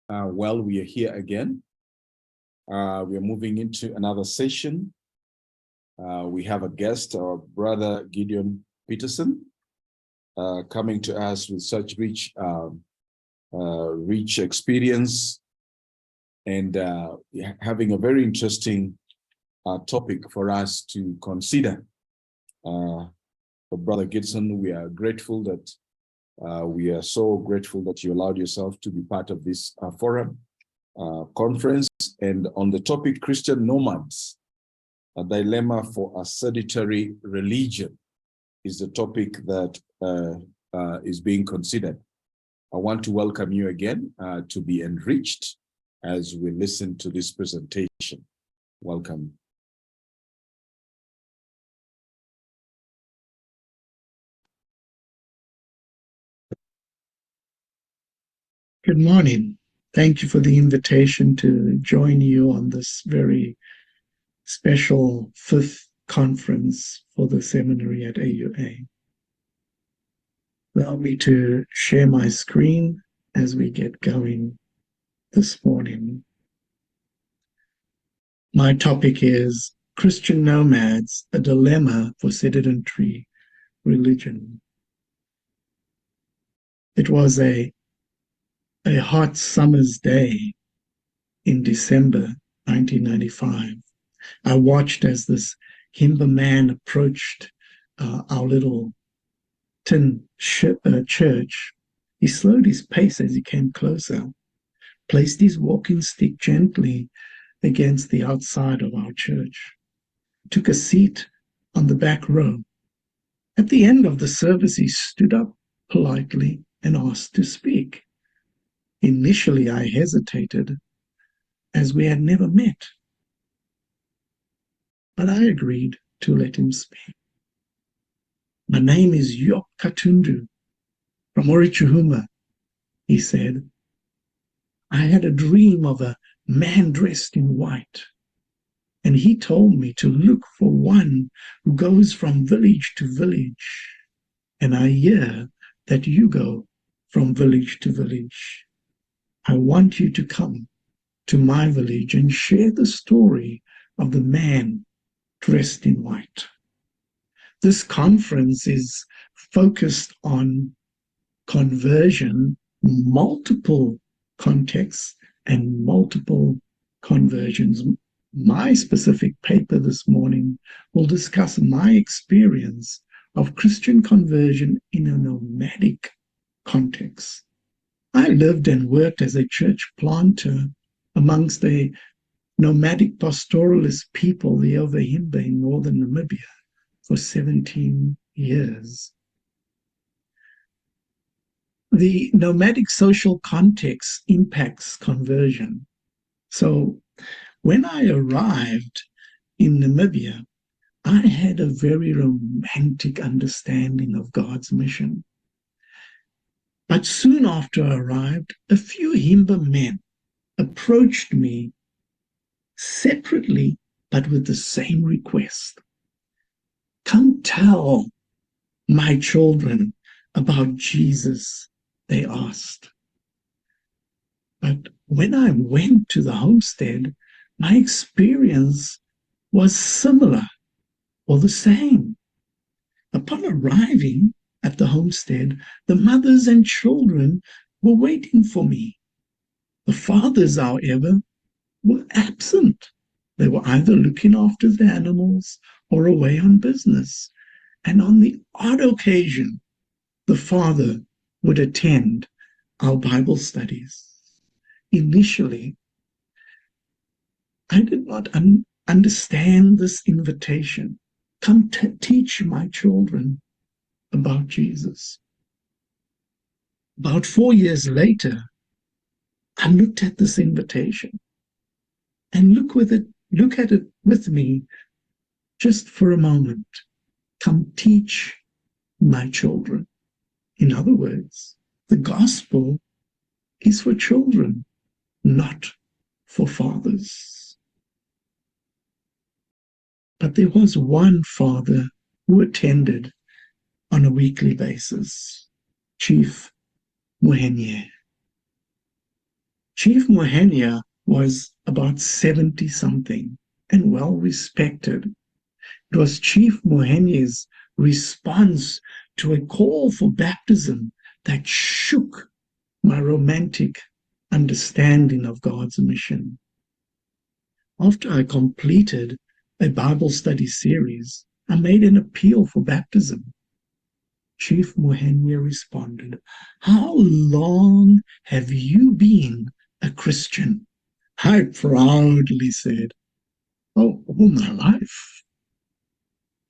Well, we are here again. We are moving into another session. We have a guest, our brother Gideon Petersen, coming to us with such rich experience and having a very interesting topic for us to consider. For Brother Gibson, we are grateful that we are so grateful that you allowed yourself to be part of this forum conference. And on the topic, Christian nomads, a dilemma for a sedentary religion, is the topic that is being considered. I want to welcome you again to be enriched as we listen to this presentation. Welcome. Good morning. Thank you for the invitation to join you on this very special 5th conference for the seminary at AUA. Allow me to share my screen as we get going this morning. My topic is Christian nomads, a dilemma for sedentary religion. It was a hot summer's day in December 1995. I watched as this Himba man approached our little tin church. He slowed his pace as he came closer, placed his walking stick gently against the outside of our church, took a seat on the back row. At the end of the service, he stood up politely and asked to speak. Initially, I hesitated, as we had never met, but I agreed to let him speak. My name is Yop Katundu from Orichuhuma, he said. I had a dream of a man dressed in white, and he told me to look for one who goes from village to village, and I hear that you go from village to village. I want you to come to my village and share the story of the man dressed in white. This conference is focused on conversion, multiple contexts and multiple conversions. My specific paper this morning will discuss my experience of Christian conversion in a nomadic context. I lived and worked as a church planter amongst the nomadic pastoralist people, the Himba in northern Namibia, for 17 years. The nomadic social context impacts conversion. So when I arrived in Namibia, I had a very romantic understanding of God's mission. But soon after I arrived, a few Himba men approached me separately, but with the same request. Come tell my children about Jesus, they asked. But when I went to the homestead, my experience was similar or the same. Upon arriving at the homestead, the mothers and children were waiting for me. The fathers, however, were absent. They were either looking after the animals or away on business. And on the odd occasion, the father would attend our Bible studies. Initially, I did not understand this invitation. Come teach my children about Jesus. About 4 years later, I looked at this invitation and look at it with me just for a moment. Come teach my children. In other words, the gospel is for children, not for fathers. But there was one father who attended on a weekly basis, Chief Muhenye. Chief Mohania was about 70-something and well respected. It was Chief Mohania's response to a call for baptism that shook my romantic understanding of God's mission. After I completed a Bible study series, I made an appeal for baptism. Chief Mohania responded, "How long have you been a Christian?" I proudly said, "Oh, all my life."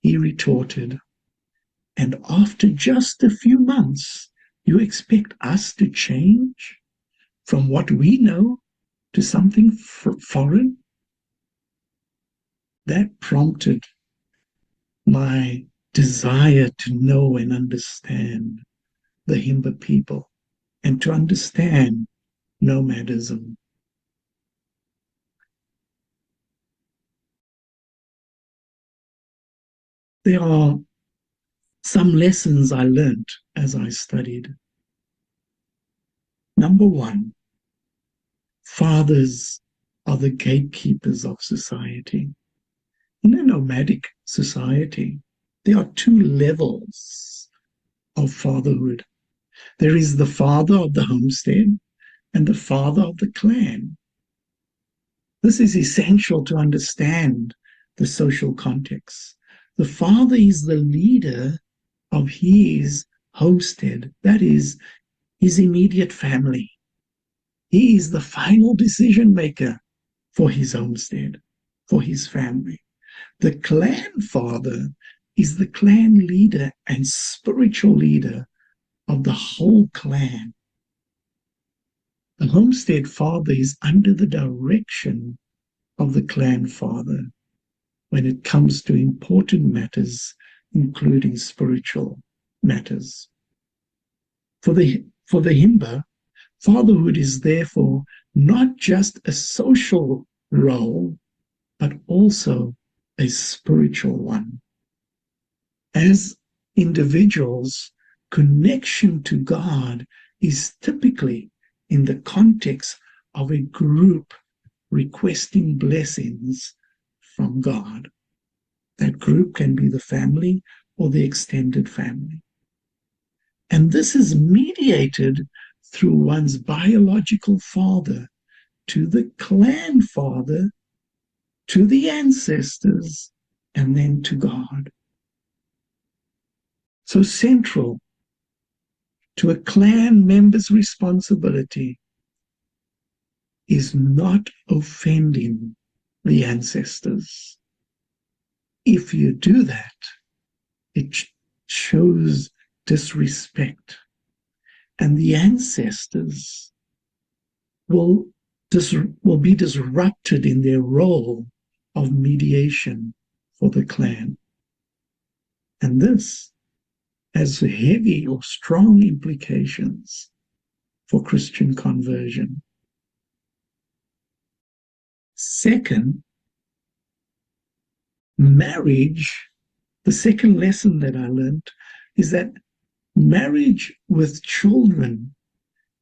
He retorted, "And after just a few months, you expect us to change from what we know to something foreign?" That prompted my desire to know and understand the Himba people and to understand nomadism. There are some lessons I learned as I studied. Number one, fathers are the gatekeepers of society. In a nomadic society, there are two levels of fatherhood. There is the father of the homestead and the father of the clan. This is essential to understand the social context. The father is the leader of his homestead, that is, his immediate family. He is the final decision maker for his homestead, for his family. The clan father is the clan leader and spiritual leader of the whole clan. The homestead father is under the direction of the clan father when it comes to important matters, including spiritual matters. For the Himba, fatherhood is therefore not just a social role, but also a spiritual one. As individuals, connection to God is typically in the context of a group requesting blessings from God. That group can be the family or the extended family. And this is mediated through one's biological father to the clan father, to the ancestors, and then to God. So central to a clan member's responsibility is not offending the ancestors. If you do that, it shows disrespect, and the ancestors will be disrupted in their role of mediation for the clan. And this has heavy or strong implications for Christian conversion. Second, marriage, the second lesson that I learned is that marriage with children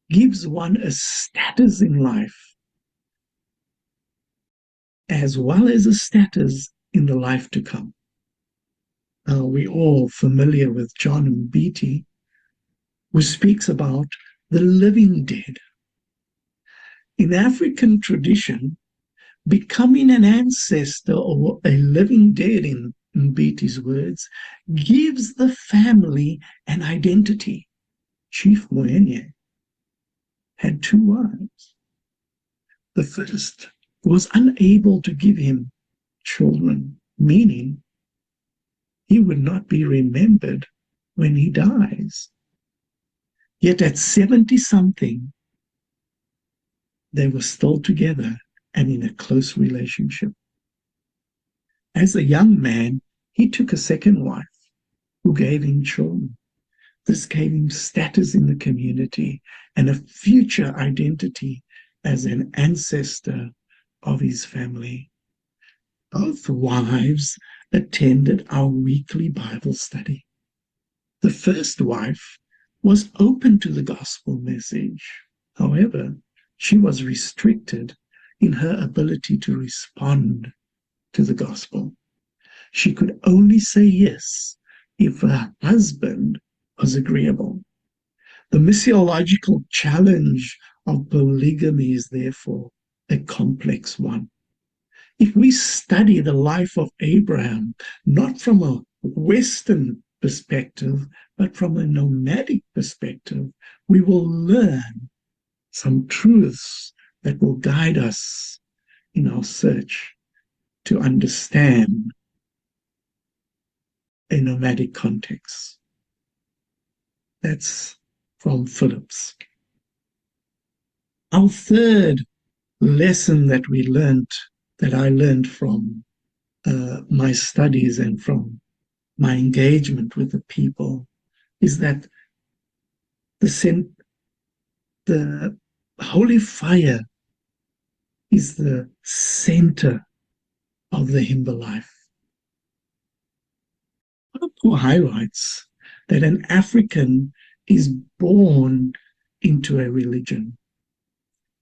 gives one a status in life as well as a status in the life to come. We're all familiar with John Mbiti, who speaks about the living dead. In African tradition, becoming an ancestor or a living dead, in Mbiti's words, gives the family an identity. Chief Moenye had two wives. The first was unable to give him children, meaning he would not be remembered when he dies. Yet at 70-something, they were still together and in a close relationship. As a young man, he took a second wife who gave him children. This gave him status in the community and a future identity as an ancestor of his family. Both wives attended our weekly Bible study. The first wife was open to the gospel message. However, she was restricted in her ability to respond to the gospel. She could only say yes if her husband was agreeable. The missiological challenge of polygamy is therefore a complex one. If we study the life of Abraham, not from a Western perspective, but from a nomadic perspective, we will learn some truths that will guide us in our search to understand a nomadic context. That's from Phillips. Our third lesson that I learned from my studies and from my engagement with the people, is that the holy fire is the center of the Himba life. Paul highlights that an African is born into a religion.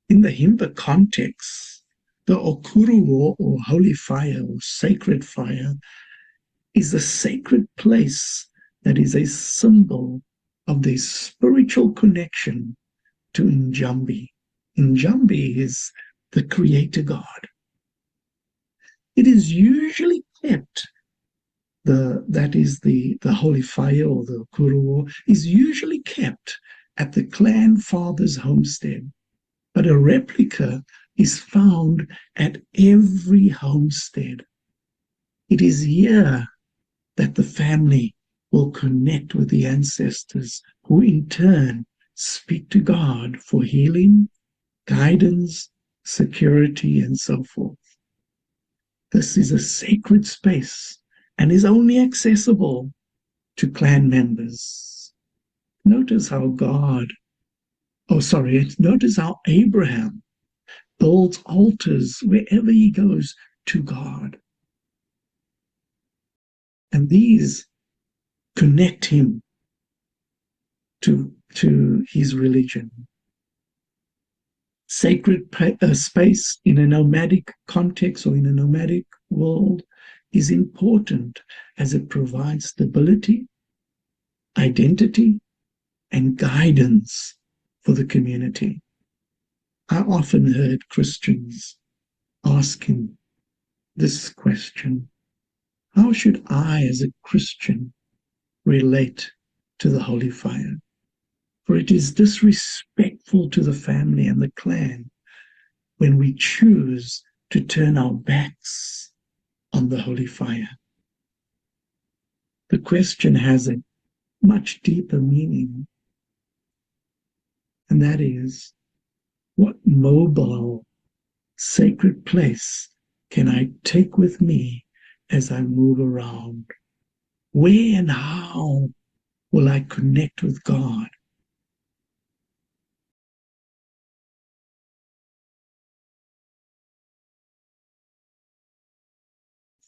In the Himba context, the Okuruo, or holy fire, or sacred fire, is a sacred place that is a symbol of the spiritual connection to Njambi. Njambi is the creator God. It is usually kept, the holy fire, or the Okuruo, is usually kept at the clan father's homestead, but a replica is found at every homestead. It is here that the family will connect with the ancestors, who in turn speak to God for healing, guidance, security, and so forth. This is a sacred space and is only accessible to clan members. Notice how Abraham builds altars wherever he goes to God. And these connect him to his religion. Sacred space in a nomadic context or in a nomadic world is important, as it provides stability, identity, and guidance for the community. I often heard Christians asking this question: how should I, as a Christian, relate to the holy fire? For it is disrespectful to the family and the clan when we choose to turn our backs on the holy fire. The question has a much deeper meaning, and that is, what mobile, sacred place can I take with me as I move around? Where and how will I connect with God?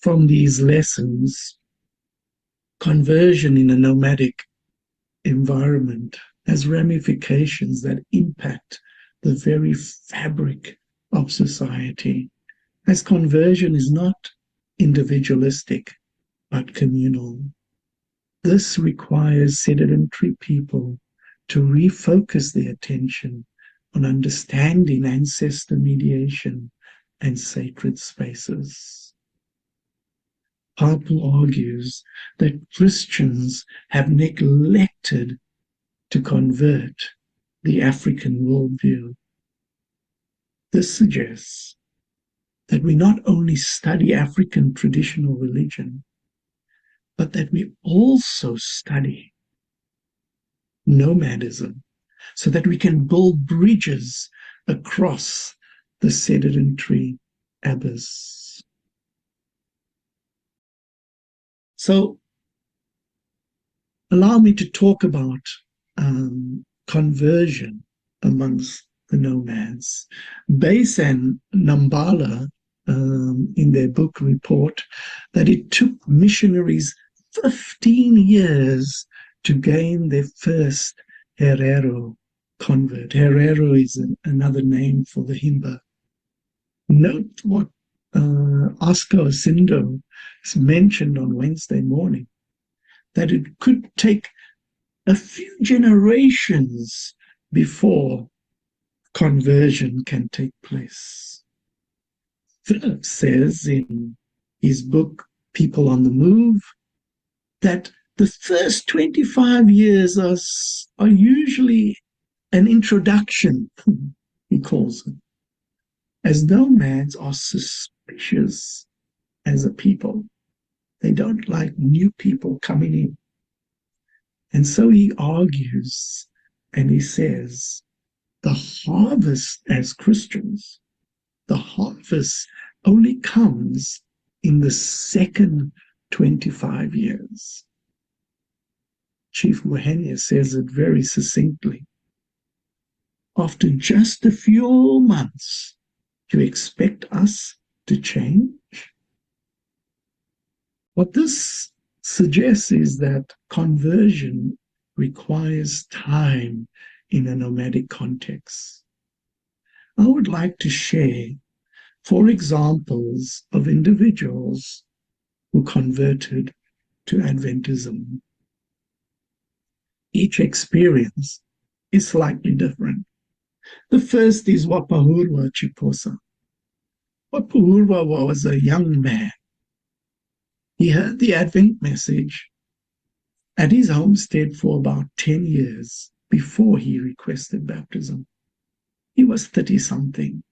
From these lessons, conversion in a nomadic environment has ramifications that impact the very fabric of society, as conversion is not individualistic but communal. This requires sedentary people to refocus their attention on understanding ancestor mediation and sacred spaces. Paul argues that Christians have neglected to convert the African worldview. This suggests that we not only study African traditional religion, but that we also study nomadism, so that we can build bridges across the sedentary abyss. So, allow me to talk about conversion amongst the nomads. Bass and Nambala, in their book, report that it took missionaries 15 years to gain their first herero, convert. Herero is another name for the Himba. Note what Oscar Osindo mentioned on Wednesday morning, that it could take a few generations before conversion can take place. Philip says in his book, People on the Move, that the first 25 years are usually an introduction, he calls it, as nomads are suspicious as a people. They don't like new people coming in. And so he argues and he says, the harvest as Christians, the harvest only comes in the second 25 years. Chief Wahenia says it very succinctly. After just a few months, you expect us to change? What this suggests is that conversion requires time in a nomadic context. I would like to share 4 examples of individuals who converted to Adventism. Each experience is slightly different. The first is Wapahurwa Chiposa. Wapahurwa was a young man. He heard the Advent message at his homestead for about 10 years before he requested baptism. He was 30-something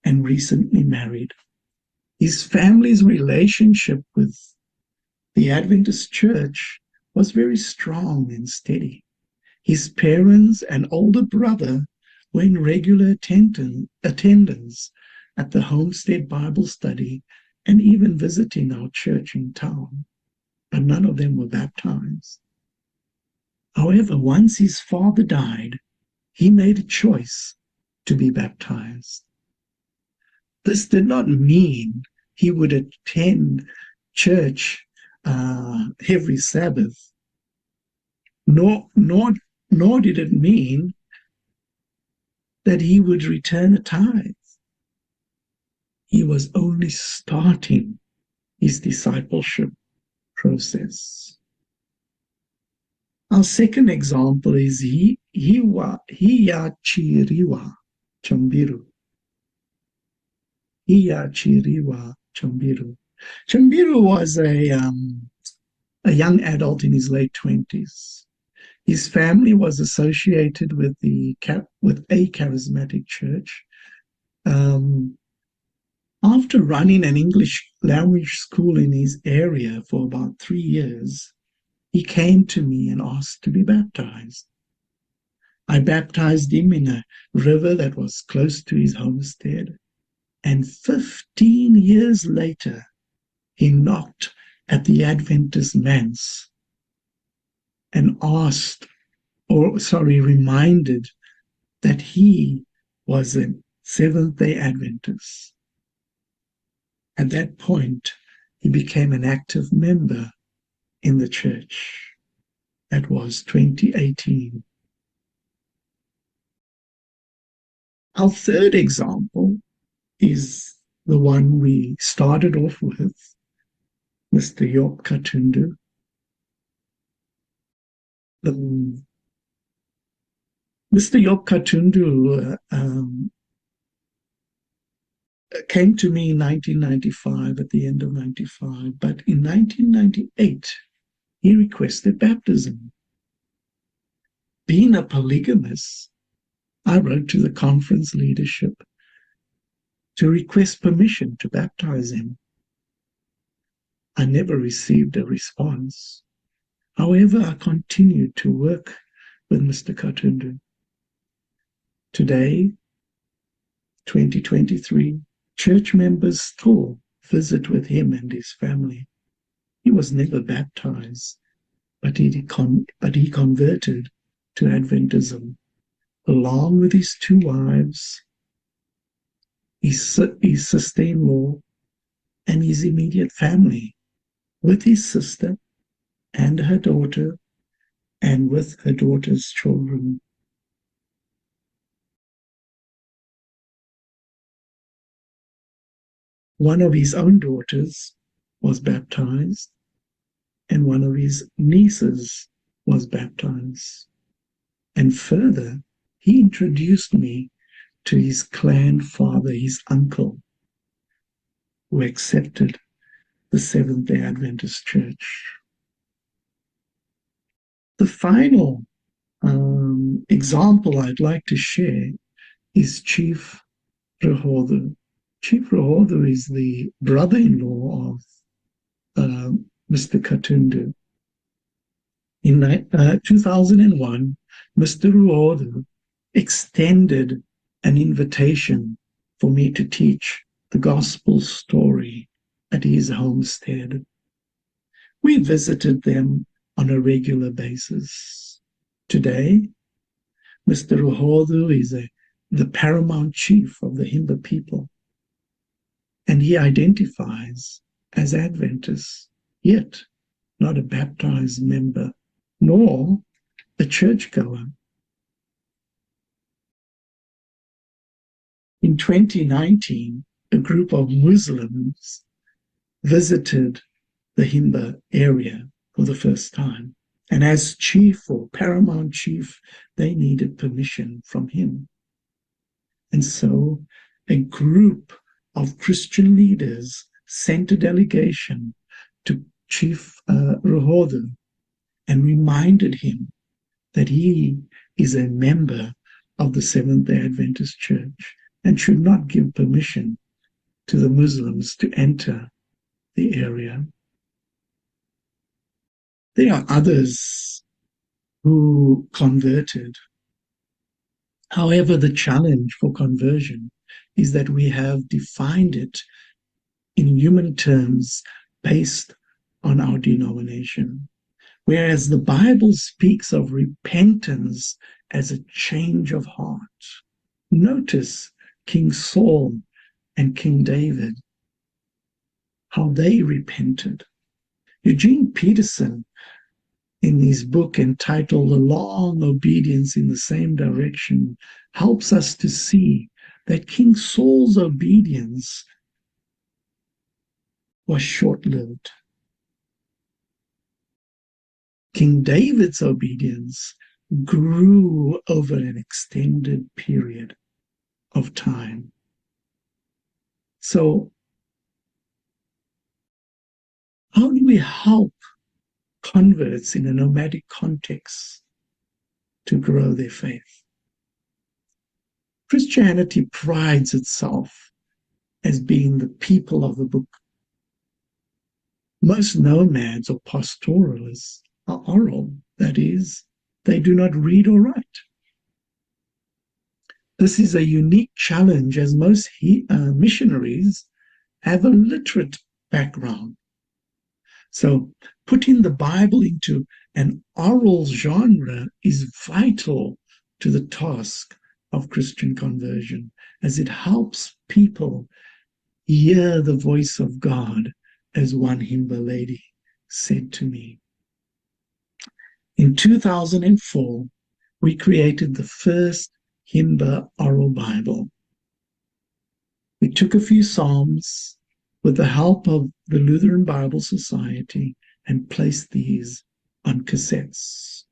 and recently married. His family's relationship with the Adventist church was very strong and steady. His parents and older brother were in regular attendance at the homestead Bible study and even visiting our church in town, but none of them were baptized. However, once his father died, he made a choice to be baptized. This did not mean he would attend church every Sabbath, nor did it mean that he would return a tithe. He was only starting his discipleship process. Our second example is Hiyachiriwa Chambiru. Hiyachiriwa Chambiru. Chambiru was a young adult in his late 20s. His family was associated with a charismatic church. After running an English language school in his area for about 3 years, he came to me and asked to be baptized. I baptized him in a river that was close to his homestead, and 15 years later, he knocked at the Adventist manse and reminded that he was a Seventh-day Adventist. At that point, he became an active member in the church. That was 2018. Our third example is the one we started off with, Mr. Yop Katundu. Mr. Yop Katundu came to me in 1995, at the end of 95, but in 1998, he requested baptism. Being a polygamist, I wrote to the conference leadership to request permission to baptize him. I never received a response. However, I continued to work with Mr. Katundu. Today, 2023, church members still visit with him and his family. He was never baptized, but he converted to Adventism, along with his 2 wives, his sister-in-law, and his immediate family, with his sister and her daughter, and with her daughter's children. one of his own daughters was baptized, and one of his nieces was baptized. And further, he introduced me to his clan father, his uncle, who accepted the Seventh-day Adventist Church. The final example I'd like to share is Chief Rehodu. Chief Rehodu is the brother-in-law of Mr. Katundu. In 2001, Mr. Rehodu extended an invitation for me to teach the gospel story at his homestead. We visited them on a regular basis. Today, Mr. Rehodu is the paramount chief of the Himba people, and he identifies as Adventist, yet not a baptized member, nor a churchgoer. In 2019, a group of Muslims visited the Himba area for the first time. And as chief or paramount chief, they needed permission from him. And so a group of Christian leaders sent a delegation to Chief Rehodu and reminded him that he is a member of the Seventh-day Adventist Church and should not give permission to the Muslims to enter the area. There are others who converted. However, the challenge for conversion is that we have defined it in human terms based on our denomination, whereas the Bible speaks of repentance as a change of heart. Notice King Saul and King David, how they repented. Eugene Petersen, in his book entitled A Long Obedience in the Same Direction, helps us to see that King Saul's obedience was short-lived. King David's obedience grew over an extended period of time. So, how do we help converts in a nomadic context to grow their faith? Christianity prides itself as being the people of the book. Most nomads or pastoralists are oral, that is, they do not read or write. This is a unique challenge, as most missionaries have a literate background. So putting the Bible into an oral genre is vital to the task of Christian conversion, as it helps people hear the voice of God, as one Himba lady said to me. In 2004, we created the first Himba oral Bible. We took a few Psalms with the help of the Lutheran Bible Society and placed these on cassettes.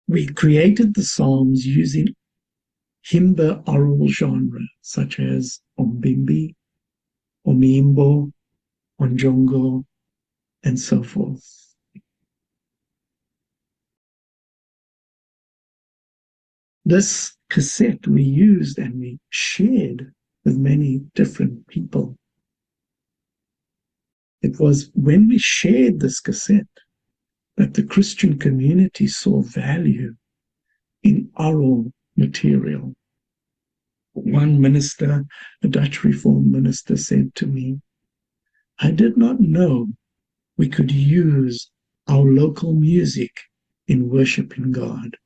We created the Psalms using Himba oral genre, such as Ombimbi, Omimbo, Onjongo, and so forth. This cassette we used and we shared with many different people. It was when we shared this cassette that the Christian community saw value in oral material. One minister, a Dutch Reformed minister, said to me, "I did not know we could use our local music in worshiping God."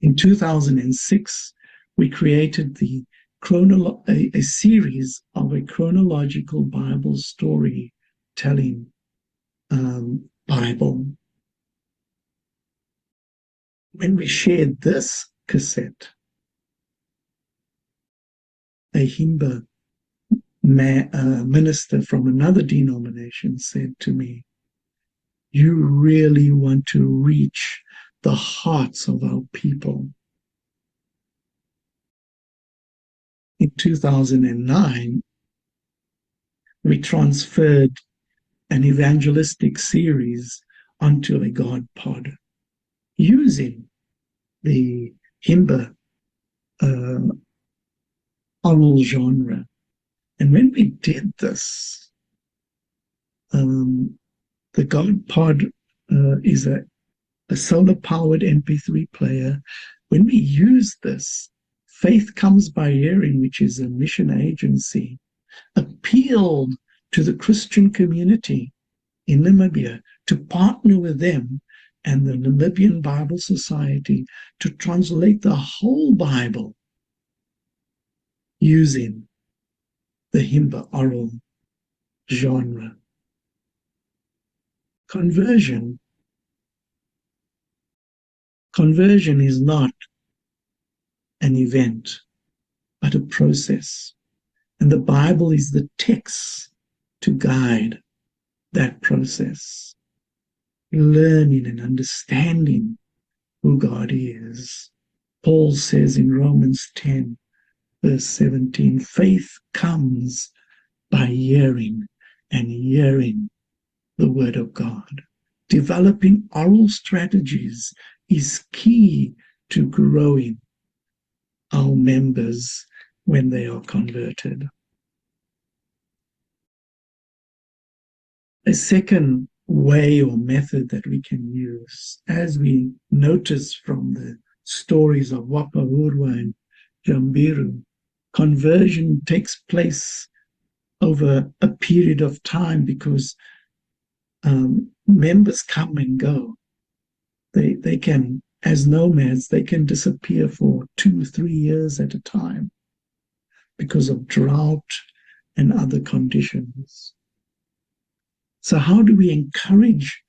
In 2006, we created a series of a chronological Bible storytelling Bible. When we shared this cassette, a Himba minister from another denomination said to me, "You really want to reach the hearts of our people." In 2009, we transferred an evangelistic series onto a God pod using the Himba oral genre. And when we did this, the God pod is a solar-powered MP3 player. When we use this, Faith Comes by Hearing, which is a mission agency, appealed to the Christian community in Namibia to partner with them and the Namibian Bible Society to translate the whole Bible using the Himba oral genre. Conversion is not an event, but a process. And the Bible is the text to guide that process. Learning and understanding who God is. Paul says in Romans 10, verse 17, faith comes by hearing, and hearing the word of God. Developing oral strategies is key to growing our members when they are converted. A second way or method that we can use, as we notice from the stories of Wapahurwa and Jambiru, conversion takes place over a period of time because members come and go. They can, as nomads, they can disappear for 2-3 years at a time because of drought and other conditions. So how do we encourage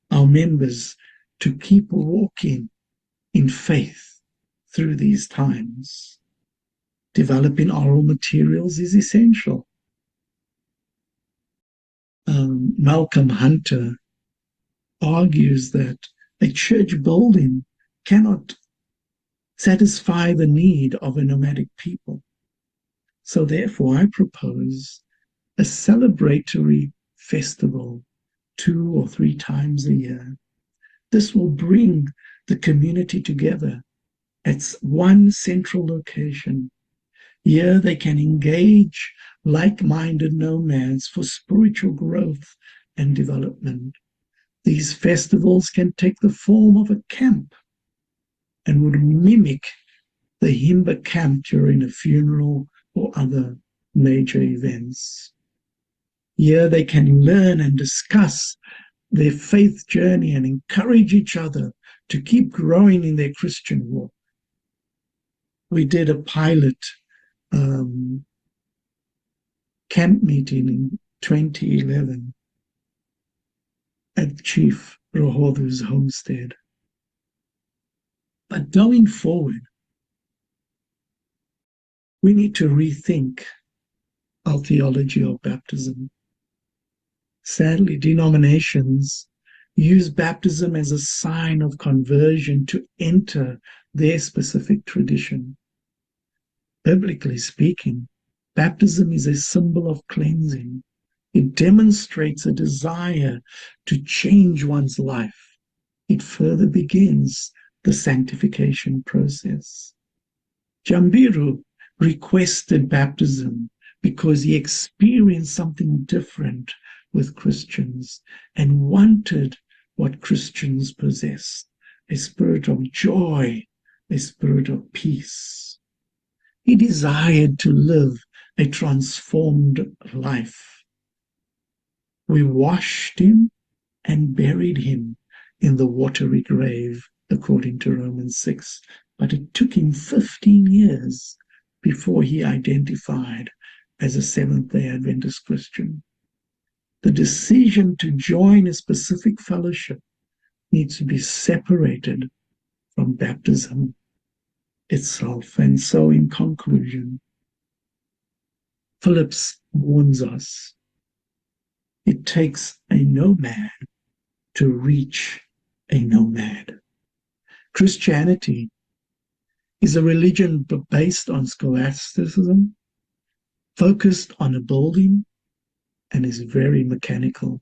our members to keep walking in faith through these times? Developing oral materials is essential. Malcolm Hunter argues that a church building cannot satisfy the need of a nomadic people. So therefore, I propose a celebratory festival 2 or 3 times a year. This will bring the community together at one central location. Here they can engage like-minded nomads for spiritual growth and development. These festivals can take the form of a camp and would mimic the Himba camp during a funeral or other major events. Here they can learn and discuss their faith journey and encourage each other to keep growing in their Christian walk. We did a pilot camp meeting in 2011 at Chief Rohodhu's homestead. But going forward, we need to rethink our theology of baptism. Sadly, denominations use baptism as a sign of conversion to enter their specific tradition. Biblically speaking, baptism is a symbol of cleansing. It demonstrates a desire to change one's life. It further begins the sanctification process. Jambiru requested baptism because he experienced something different with Christians and wanted what Christians possessed, a spirit of joy, a spirit of peace. He desired to live a transformed life. We washed him and buried him in the watery grave, according to Romans 6. But it took him 15 years before he identified as a Seventh-day Adventist Christian. The decision to join a specific fellowship needs to be separated from baptism itself. And so, in conclusion, Phillips warns us, it takes a nomad to reach a nomad. Christianity is a religion based on scholasticism, focused on a building, and is very mechanical.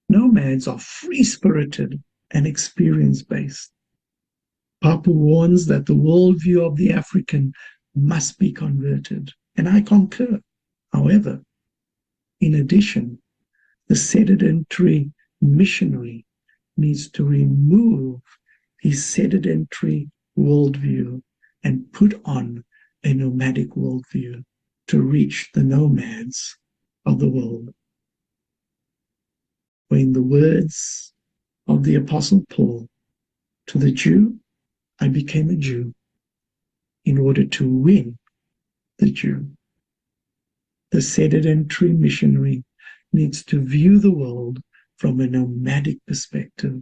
Nomads are free-spirited and experience-based. Papa warns that the worldview of the African must be converted, and I concur. However, in addition, the sedentary missionary needs to remove his sedentary worldview and put on a nomadic worldview to reach the nomads of the world. For in the words of the Apostle Paul, to the Jew, I became a Jew in order to win the Jew. The sedentary missionary needs to view the world from a nomadic perspective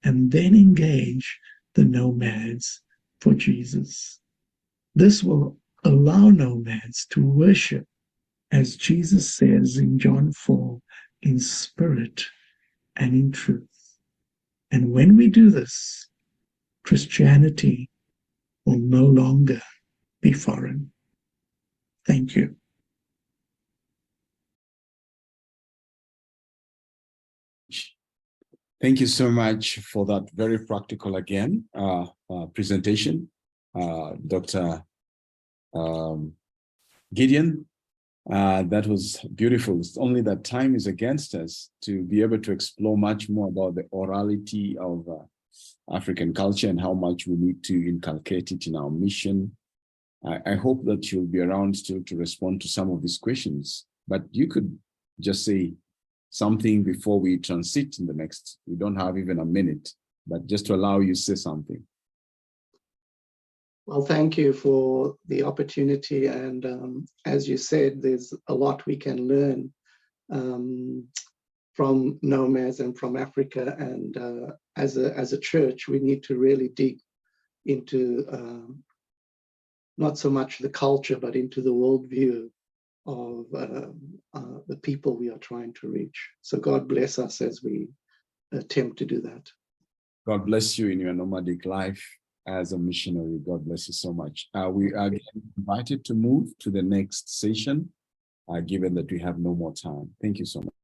and then engage the nomads for Jesus. This will allow nomads to worship, as Jesus says in John 4, in spirit and in truth. And when we do this, Christianity will no longer be foreign. Thank you. Thank you so much for that very practical presentation, Dr. Gideon. That was beautiful. It's only that time is against us to be able to explore much more about the orality of African culture and how much we need to inculcate it in our mission. I hope that you'll be around still to respond to some of these questions, but you could just say something before we transit in the next. We don't have even a minute, but just to allow you to say something. Well, thank you for the opportunity. And as you said, there's a lot we can learn from nomads and from Africa. And as a church, we need to really dig into not so much the culture, but into the worldview of the people we are trying to reach. So God bless us as we attempt to do that. God bless you in your nomadic life as a missionary. God bless you so much. We are invited to move to the next session, given that we have no more time. Thank you so much.